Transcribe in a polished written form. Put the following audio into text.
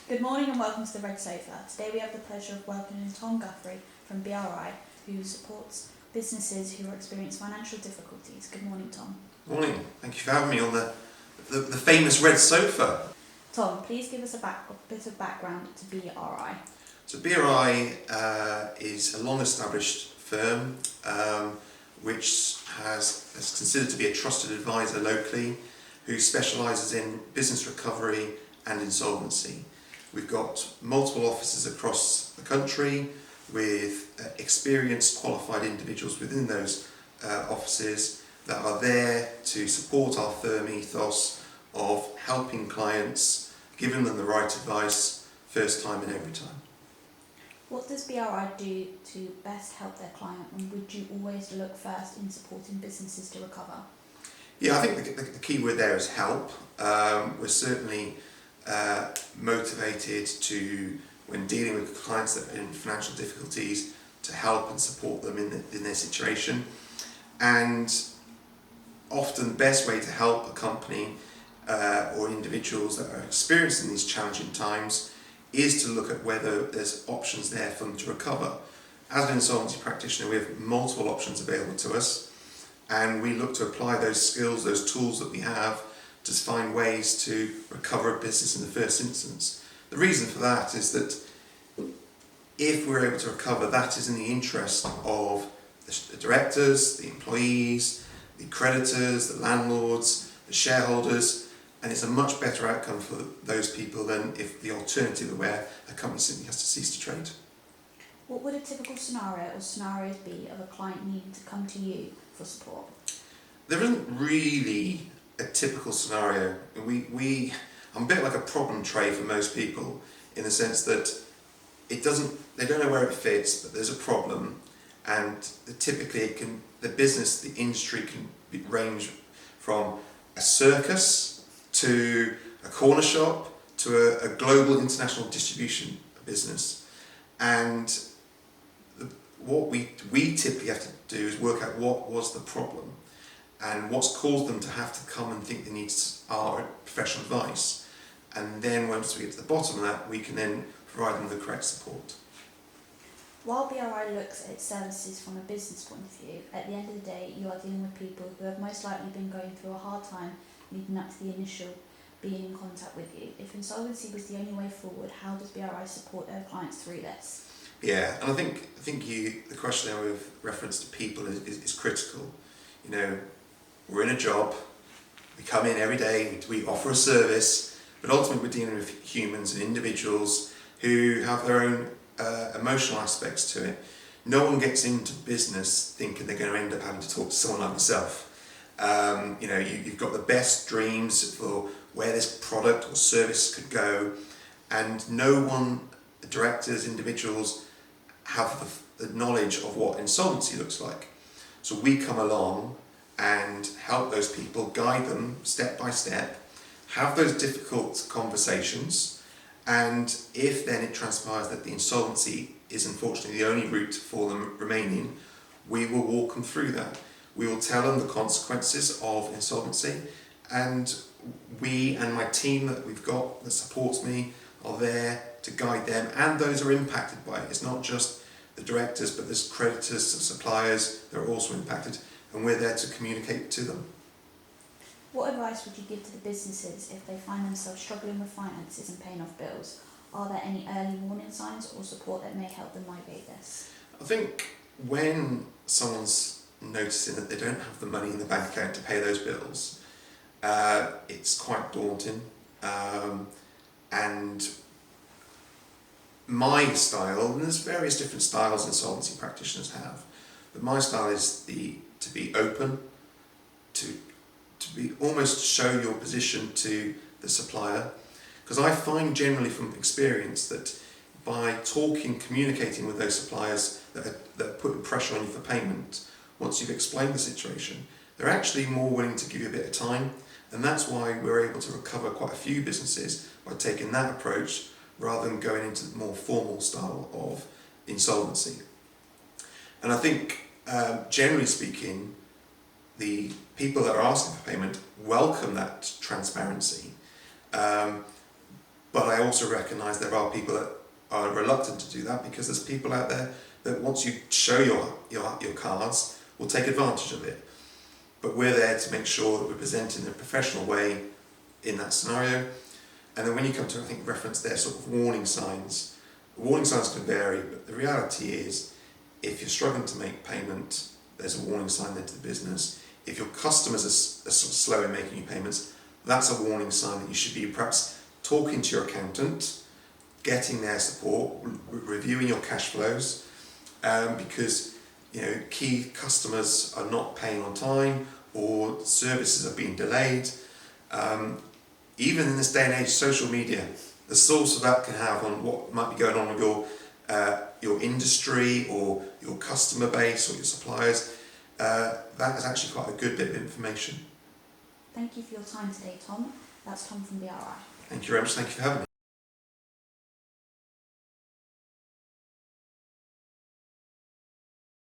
Good morning and welcome to the Red Sofa. Today we have the pleasure of welcoming Tom Guthrie from BRI, who supports businesses who are experiencing financial difficulties. Good morning, Tom. Morning. Thank you for having me on the famous Red Sofa. Tom, please give us a bit of background to BRI. So BRI is a long-established firm which is considered to be a trusted advisor locally, who specialises in business recovery and insolvency. We've got multiple offices across the country with experienced, qualified individuals within those offices that are there to support our firm ethos of helping clients, giving them the right advice first time and every time. What does BRI do to best help their client, and would you always look first in supporting businesses to recover? Yeah, I think the key word there is help. We're certainly motivated to, when dealing with clients that are in financial difficulties, to help and support them in their situation. And often the best way to help a company or individuals that are experiencing these challenging times is to look at whether there's options there for them to recover. As an insolvency practitioner, we have multiple options available to us, and we look to apply those skills, those tools that we have, to find ways to recover a business in the first instance. The reason for that is that if we're able to recover, that is in the interest of the directors, the employees, the creditors, the landlords, the shareholders, and it's a much better outcome for those people than if the alternative where a company simply has to cease to trade. What would a typical scenario or scenarios be of a client needing to come to you for support? There isn't really a typical scenario. I'm a bit like a problem tray for most people, in the sense that they don't know where it fits, but there's a problem, and typically the industry can range from a circus to a corner shop to a global international distribution business. And what we typically have to do is work out what was the problem and what's caused them to have to come and think they need our professional advice. And then once we get to the bottom of that, we can then provide them the correct support. While BRI looks at its services from a business point of view, at the end of the day, you are dealing with people who have most likely been going through a hard time leading up to the initial being in contact with you. If insolvency was the only way forward, how does BRI support their clients through this? Yeah, and I think the question there with reference to people is critical. You know, we're in a job, we come in every day, we offer a service, but ultimately we're dealing with humans and individuals who have their own emotional aspects to it. No one gets into business thinking they're going to end up having to talk to someone like myself. You've got the best dreams for where this product or service could go, and no one, directors, individuals, have the knowledge of what insolvency looks like. So we come along and help those people, guide them step by step, have those difficult conversations, and if then it transpires that the insolvency is unfortunately the only route for them remaining, we will walk them through that. We will tell them the consequences of insolvency, and we and my team that we've got that supports me are there to guide them and those who are impacted by it. It's not just the directors, but there's creditors, suppliers that are also impacted, and we're there to communicate to them. What advice would you give to the businesses if they find themselves struggling with finances and paying off bills? Are there any early warning signs or support that may help them navigate this? I think when someone's noticing that they don't have the money in the bank account to pay those bills, it's quite daunting. And my style, and there's various different styles insolvency practitioners have, but my style is to be open, to be almost show your position to the supplier, because I find generally from experience that by talking, communicating with those suppliers that are putting pressure on you for payment, once you've explained the situation, they're actually more willing to give you a bit of time, and that's why we're able to recover quite a few businesses by taking that approach rather than going into the more formal style of insolvency. And I think, generally speaking, the people that are asking for payment welcome that transparency. But I also recognise there are people that are reluctant to do that because there's people out there that once you show your cards will take advantage of it. But we're there to make sure that we're presenting in a professional way in that scenario. And then when you come to, I think, reference there, sort of warning signs. Warning signs can vary, but the reality is, if you're struggling to make payment, there's a warning sign there to the business. If your customers are sort of slow in making you payments, that's a warning sign that you should be perhaps talking to your accountant, getting their support, reviewing your cash flows, because key customers are not paying on time or services are being delayed. Even in this day and age, social media, the source of that can have on what might be going on with your industry or your customer base or your suppliers. That is actually quite a good bit of information. Thank you for your time today, Tom. That's Tom from BRI. Thank you very much. Thank you for having me.